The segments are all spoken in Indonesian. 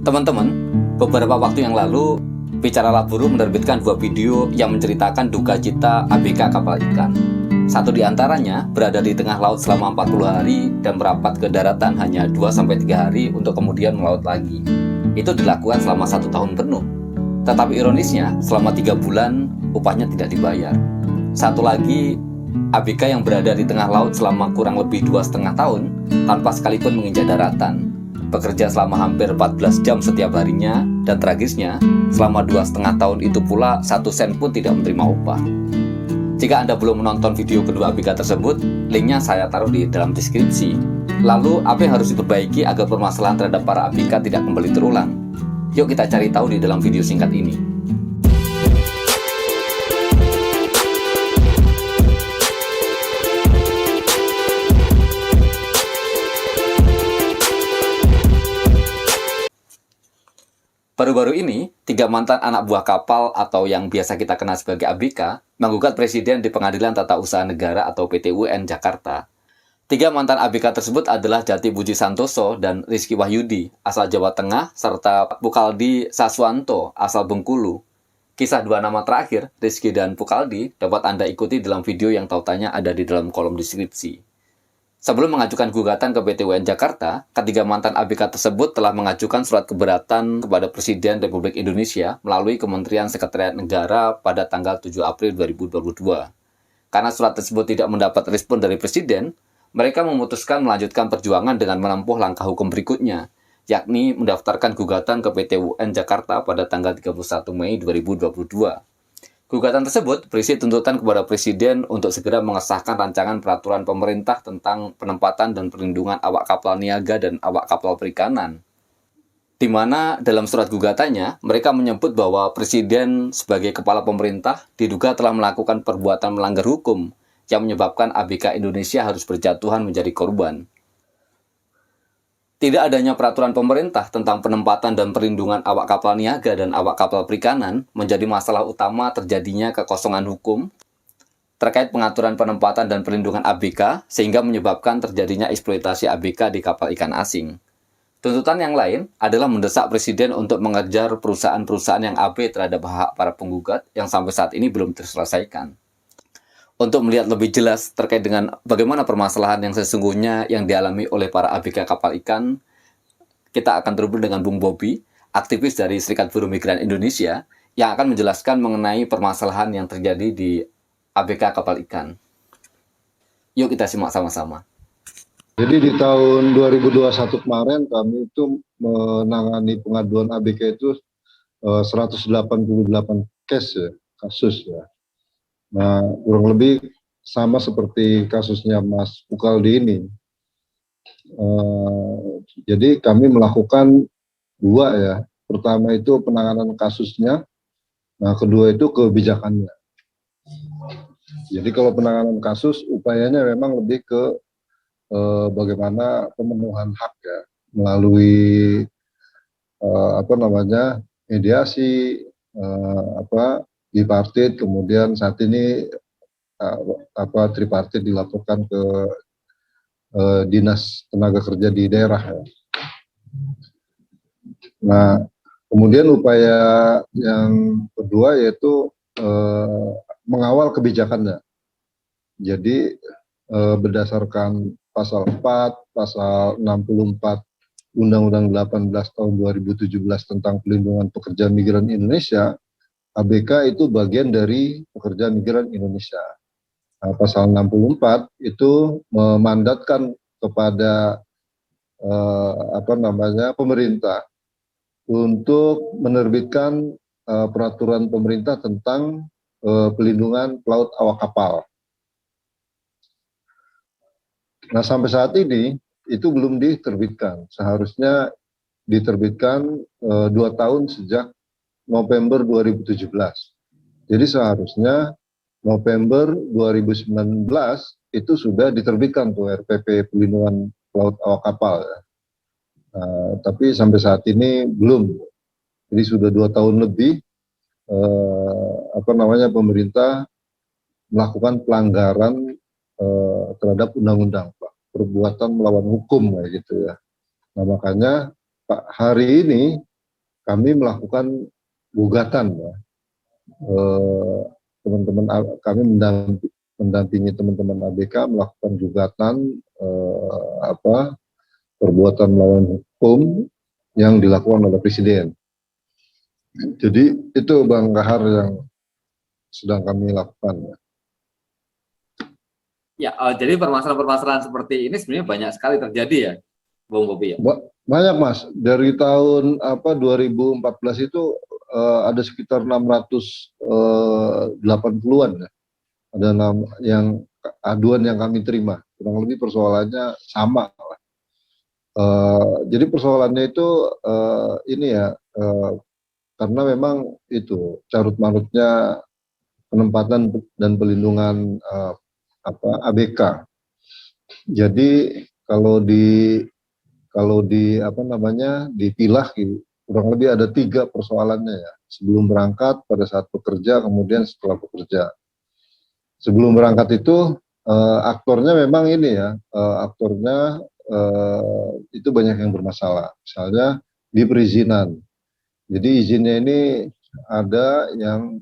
Teman-teman, beberapa waktu yang lalu, Bicaralah Buruh menerbitkan dua video yang menceritakan duka cita ABK kapal ikan. Satu di antaranya berada di tengah laut selama 40 hari dan merapat ke daratan hanya 2-3 hari untuk kemudian melaut lagi. Itu dilakukan selama 1 tahun penuh. Tetapi ironisnya, selama 3 bulan upahnya tidak dibayar. Satu lagi, ABK yang berada di tengah laut selama kurang lebih 2,5 tahun tanpa sekalipun menginjak daratan. Bekerja selama hampir 14 jam setiap harinya, dan tragisnya, selama 2,5 tahun itu pula 1 sen pun tidak menerima upah. Jika Anda belum menonton video kedua ABK tersebut, linknya saya taruh di dalam deskripsi. Lalu, apa yang harus diperbaiki agar permasalahan terhadap para ABK tidak kembali terulang? Yuk kita cari tahu di dalam video singkat ini. Baru-baru ini, 3 mantan anak buah kapal atau yang biasa kita kenal sebagai ABK menggugat Presiden di Pengadilan Tata Usaha Negara atau PT UN Jakarta. 3 mantan ABK tersebut adalah Jati Puji Santoso dan Rizky Wahyudi, asal Jawa Tengah, serta Pukaldi Saswanto, asal Bengkulu. Kisah 2 nama terakhir, Rizky dan Pukaldi, dapat Anda ikuti dalam video yang tautannya ada di dalam kolom deskripsi. Sebelum mengajukan gugatan ke PT UN Jakarta, ketiga mantan ABK tersebut telah mengajukan surat keberatan kepada Presiden Republik Indonesia melalui Kementerian Sekretariat Negara pada tanggal 7 April 2022. Karena surat tersebut tidak mendapat respon dari Presiden, mereka memutuskan melanjutkan perjuangan dengan menempuh langkah hukum berikutnya, yakni mendaftarkan gugatan ke PT UN Jakarta pada tanggal 31 Mei 2022. Gugatan tersebut berisi tuntutan kepada Presiden untuk segera mengesahkan rancangan peraturan pemerintah tentang penempatan dan perlindungan awak kapal niaga dan awak kapal perikanan. Di mana dalam surat gugatannya, mereka menyebut bahwa Presiden sebagai kepala pemerintah diduga telah melakukan perbuatan melanggar hukum yang menyebabkan ABK Indonesia harus berjatuhan menjadi korban. Tidak adanya peraturan pemerintah tentang penempatan dan perlindungan awak kapal niaga dan awak kapal perikanan menjadi masalah utama terjadinya kekosongan hukum terkait pengaturan penempatan dan perlindungan ABK sehingga menyebabkan terjadinya eksploitasi ABK di kapal ikan asing. Tuntutan yang lain adalah mendesak Presiden untuk mengejar perusahaan-perusahaan yang abai terhadap hak para penggugat yang sampai saat ini belum terselesaikan. Untuk melihat lebih jelas terkait dengan bagaimana permasalahan yang sesungguhnya yang dialami oleh para ABK kapal ikan, kita akan terhubung dengan Bung Bobi, aktivis dari Serikat Buruh Migran Indonesia, yang akan menjelaskan mengenai permasalahan yang terjadi di ABK kapal ikan. Yuk kita simak sama-sama. Jadi di tahun 2021 kemarin kami itu menangani pengaduan ABK itu 188 case ya, kasus ya. Nah, kurang lebih sama seperti kasusnya Mas Pukaldi ini. Jadi kami melakukan 2 ya. Pertama itu penanganan kasusnya, nah kedua itu kebijakannya. Jadi kalau penanganan kasus, upayanya memang lebih ke bagaimana pemenuhan hak ya, melalui mediasi, bipartit, kemudian saat ini tripartit dilaporkan ke Dinas Tenaga Kerja di daerah ya. Nah, kemudian upaya yang kedua yaitu mengawal kebijakannya. Jadi berdasarkan pasal 4, pasal 64 Undang-Undang 18 tahun 2017 tentang pelindungan pekerja migran Indonesia, ABK itu bagian dari pekerja migran Indonesia. Nah, pasal 64 itu memandatkan kepada pemerintah untuk menerbitkan peraturan pemerintah tentang pelindungan pelaut awak kapal. Nah, sampai saat ini itu belum diterbitkan. Seharusnya diterbitkan 2 tahun sejak November 2017. Jadi seharusnya November 2019 itu sudah diterbitkan tuh RPP Pelindungan Pelaut Awak Kapal. Ya. Tapi sampai saat ini belum. Jadi sudah 2 tahun lebih pemerintah melakukan pelanggaran terhadap undang-undang, Pak. Perbuatan melawan hukum kayak gitu ya. Nah, makanya Pak hari ini kami melakukan gugatan ya. Teman-teman kami mendampingi teman-teman ABK melakukan gugatan perbuatan melawan hukum yang dilakukan oleh Presiden. Jadi itu Bang Kahar yang sedang kami lakukan. Ya, jadi permasalahan-permasalahan seperti ini sebenarnya banyak sekali terjadi ya, Bung Bobi ya. Banyak Mas, dari tahun 2014 itu ada sekitar 680-an ya. Ada yang aduan yang kami terima, kurang lebih persoalannya sama. Jadi persoalannya itu ini ya, karena memang itu carut marutnya penempatan dan pelindungan ABK. Jadi kalau dipilah gitu, kurang lebih ada 3 persoalannya ya. Sebelum berangkat, pada saat bekerja, kemudian setelah bekerja. Sebelum berangkat itu aktornya memang ini ya, aktornya itu banyak yang bermasalah. Misalnya di perizinan. Jadi izinnya ini ada yang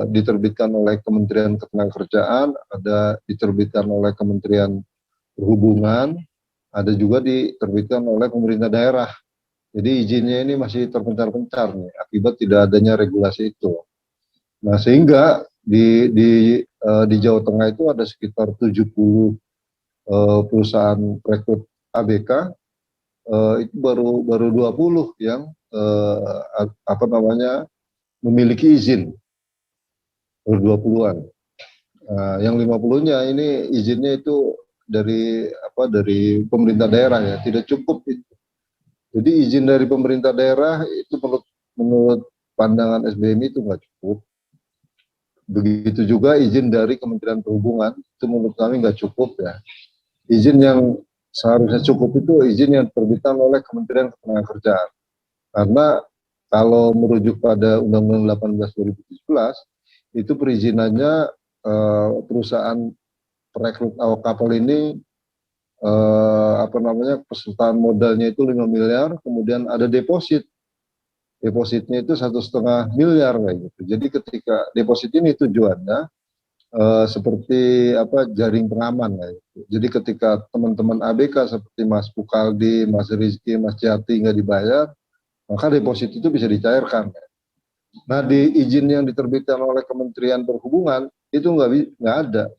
diterbitkan oleh Kementerian Ketenagakerjaan, ada diterbitkan oleh Kementerian Perhubungan, ada juga diterbitkan oleh pemerintah daerah. Jadi izinnya ini masih terpencar-pencar nih akibat tidak adanya regulasi itu. Nah, sehingga di Jawa Tengah itu ada sekitar 70 perusahaan rekrut ABK, itu baru 20 yang memiliki izin, baru 20-an. Yang 50-nya ini izinnya itu dari pemerintah daerah ya, tidak cukup itu. Jadi izin dari pemerintah daerah itu menurut pandangan SBMI itu nggak cukup. Begitu juga izin dari Kementerian Perhubungan itu menurut kami nggak cukup ya. Izin yang seharusnya cukup itu izin yang terbitkan oleh Kementerian Ketenagakerjaan. Karena kalau merujuk pada Undang-Undang 18 2017 itu perizinannya perusahaan perekrut awak kapal ini persertaan modalnya itu 5 miliar, kemudian ada deposit. Depositnya itu 1,5 miliar kayak gitu. Jadi ketika deposit ini tujuannya seperti jaring pengaman kayak gitu. Jadi ketika teman-teman ABK seperti Mas Pukaldi, Mas Rizky, Mas Jati nggak dibayar, maka deposit itu bisa dicairkan. Nah, di izin yang diterbitkan oleh Kementerian Perhubungan itu nggak ada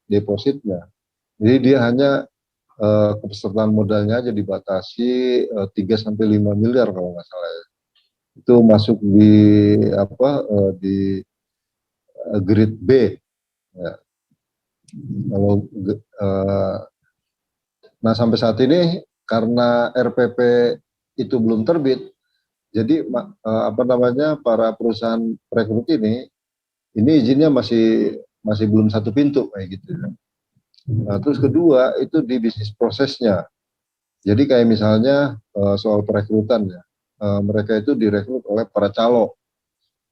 depositnya. Jadi dia hanya kepesertaan modalnya aja dibatasi 3-5 miliar kalau nggak salah ya. Itu masuk di grade B. Ya. Kalau nah sampai saat ini karena RPP itu belum terbit, jadi para perusahaan perekrut ini izinnya masih belum satu pintu kayak gitu. Nah, terus kedua itu di bisnis prosesnya. Jadi kayak misalnya soal perekrutan ya, mereka itu direkrut oleh para calo.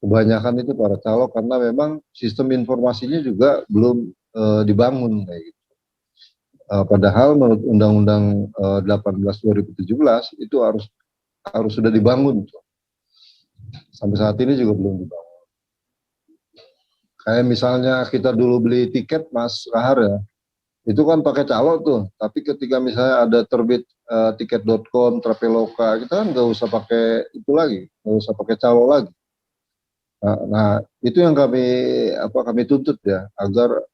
Kebanyakan itu para calo karena memang sistem informasinya juga belum dibangun kayak gitu. Padahal menurut Undang-Undang 18 2017 itu harus sudah dibangun. Sampai saat ini juga belum dibangun. Kayak misalnya kita dulu beli tiket Mas Rahar ya, itu kan pakai calo tuh, tapi ketika misalnya ada terbit tiket.com, Traveloka, kita kan nggak usah pakai itu lagi, nggak usah pakai calo lagi. Nah, itu yang kami tuntut ya, agar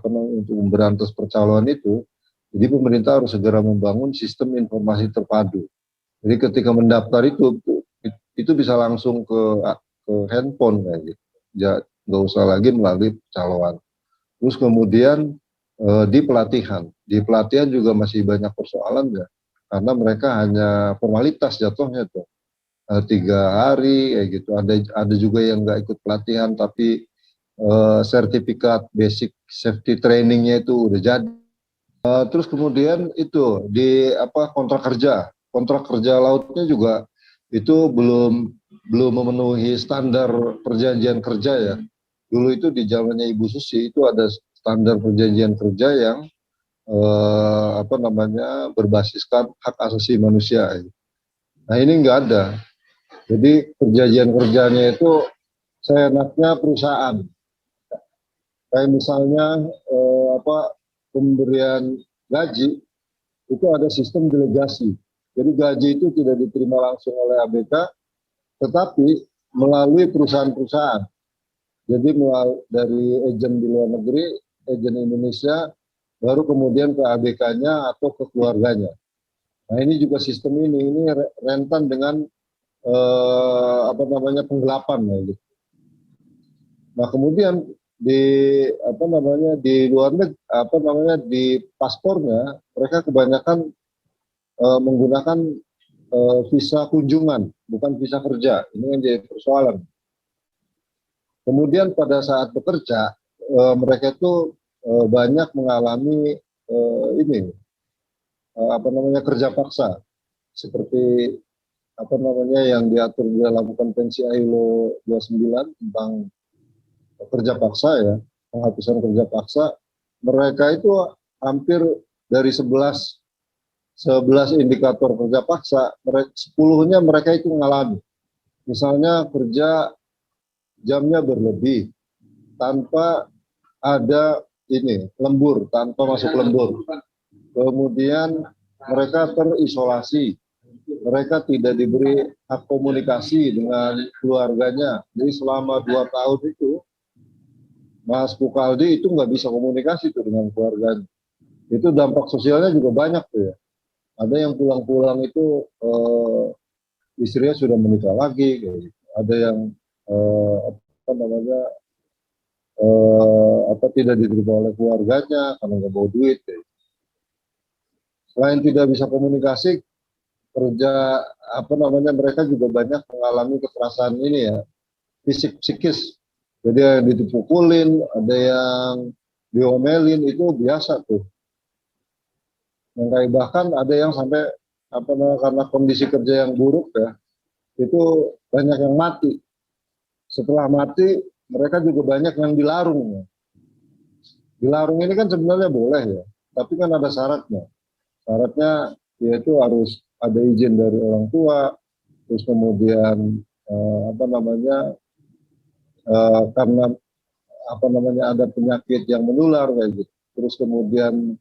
untuk memberantas percaloan itu, jadi pemerintah harus segera membangun sistem informasi terpadu. Jadi ketika mendaftar itu bisa langsung ke handphone kayak gitu, ya nggak usah lagi melalui percaloan. Terus kemudian di pelatihan juga masih banyak persoalan ya, karena mereka hanya formalitas jatuhnya tuh 3 hari kayak gitu. Ada juga yang nggak ikut pelatihan tapi sertifikat basic safety trainingnya itu udah jadi. Terus kemudian itu di kontrak kerja lautnya juga itu belum memenuhi standar perjanjian kerja ya. Dulu itu di zamannya Ibu Susi itu ada standar perjanjian kerja yang berbasiskan hak asasi manusia. Nah ini nggak ada. Jadi perjanjian kerjanya itu seenaknya perusahaan. Kayak misalnya pemberian gaji itu ada sistem delegasi. Jadi gaji itu tidak diterima langsung oleh ABK, tetapi melalui perusahaan-perusahaan. Jadi dari agen di luar negeri, agen Indonesia, baru kemudian ke ABK-nya atau ke keluarganya. Nah ini juga sistem ini rentan dengan penggelapan ya, gitu. Nah kemudian di di luar negeri di paspornya mereka kebanyakan menggunakan visa kunjungan, bukan visa kerja. Ini yang jadi persoalan. Kemudian pada saat bekerja mereka itu banyak mengalami kerja paksa seperti yang diatur di dalam konvensi ILO 29 tentang kerja paksa ya, penghapusan kerja paksa. Mereka itu hampir dari 11 indikator kerja paksa, 10-nya mereka itu mengalami. Misalnya kerja jamnya berlebih tanpa ada lembur, tanpa masuk lembur. Kemudian mereka terisolasi, mereka tidak diberi hak komunikasi dengan keluarganya. Jadi selama 2 tahun itu Mas Pukaldi itu nggak bisa komunikasi tuh dengan keluarganya. Itu dampak sosialnya juga banyak tuh ya. Ada yang pulang-pulang itu istrinya sudah menikah lagi, kayak gitu. Ada yang tidak diterima oleh keluarganya karena nggak bawa duit. Kayak gitu. Selain tidak bisa komunikasi, kerja mereka juga banyak mengalami kekerasan ini ya, fisik psikis. Jadi yang dipukulin, ada yang diomelin, itu biasa tuh. Bahkan ada yang sampai karena kondisi kerja yang buruk ya, itu banyak yang mati. Setelah mati, mereka juga banyak yang dilarung. Dilarung ini kan sebenarnya boleh ya, tapi kan ada syaratnya. Syaratnya yaitu harus ada izin dari orang tua, terus kemudian karena ada penyakit yang menular kayak gitu. Terus kemudian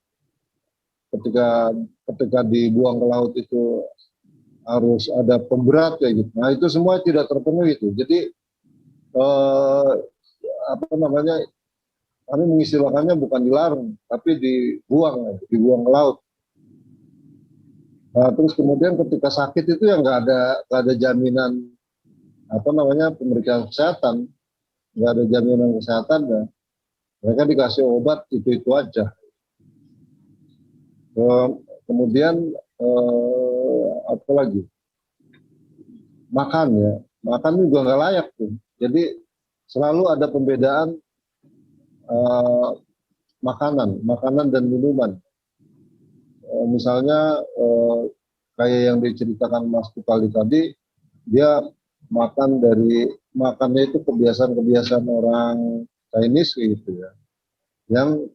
ketika dibuang ke laut itu harus ada pemberat kayak gitu. Nah itu semua tidak terpenuhi itu. Jadi kami mengistilahkannya bukan dilarang, tapi dibuang ke laut. Nah, terus kemudian ketika sakit itu yang nggak ada jaminan pemeriksaan kesehatan, nggak ada jaminan kesehatan ya. Mereka dikasih obat itu aja. Kemudian apa lagi? Makan ya, makan juga nggak layak tuh. Jadi selalu ada pembedaan makanan dan minuman. Misalnya kayak yang diceritakan Mas Pukali tadi, dia makannya itu kebiasaan orang Chinese gitu ya, yang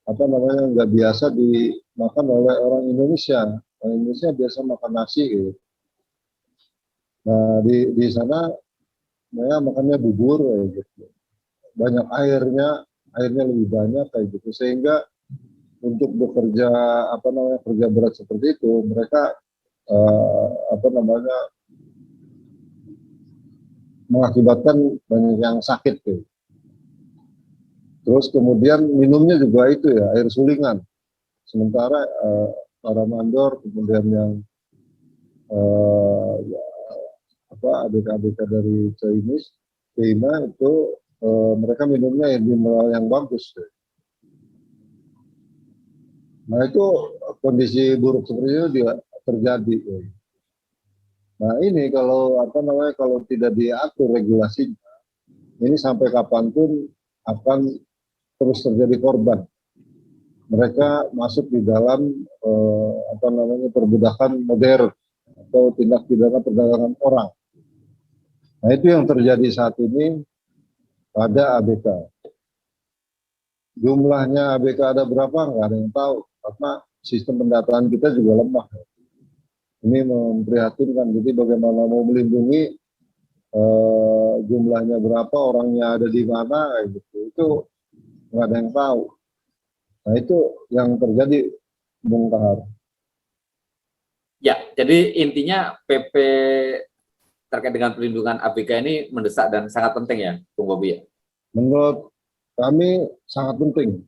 nggak biasa dimakan oleh orang Indonesia. Orang Indonesia biasa makan nasi gitu. Nah di sana mereka makannya bubur kayak gitu. Banyak airnya lebih banyak kayak gitu, sehingga untuk bekerja kerja berat seperti itu mereka mengakibatkan banyak yang sakit tuh. Terus kemudian minumnya juga itu ya air sulingan. Sementara para mandor kemudian yang ABK-ABK dari China itu mereka minumnya air mineral yang bagus. Tuh. Nah itu kondisi buruk seperti itu juga terjadi. Nah ini kalau kalau tidak diatur regulasinya, ini sampai kapanpun akan terus terjadi korban. Mereka masuk di dalam perbudakan modern atau tindak pidana perdagangan orang. Nah itu yang terjadi saat ini pada ABK. Jumlahnya ABK ada berapa nggak ada yang tahu, karena sistem pendataan kita juga lemah. Ini memprihatinkan. Jadi bagaimana mau melindungi jumlahnya berapa, orangnya ada di mana, kayak gitu. Itu nggak ada yang tahu. Nah itu yang terjadi, Bung Kahar. Ya, jadi intinya PP terkait dengan perlindungan ABK ini mendesak dan sangat penting ya, Bung Bobi ya. Menurut kami sangat penting.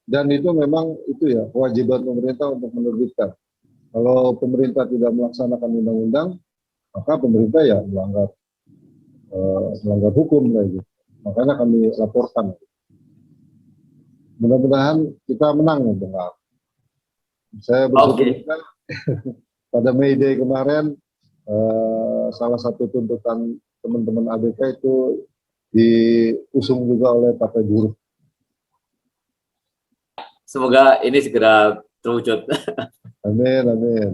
Dan itu memang itu ya kewajiban pemerintah untuk menerbitkan. Kalau pemerintah tidak melaksanakan undang-undang, maka pemerintah ya melanggar hukum kayak gitu. Makanya kami laporkan. Mudah-mudahan kita menang ya, Bung Kahar. Saya bersyukur juga pada May Day kemarin salah satu tuntutan teman-teman ABK itu diusung juga oleh Partai Buruh. Semoga ini segera terwujud. Amin, amin.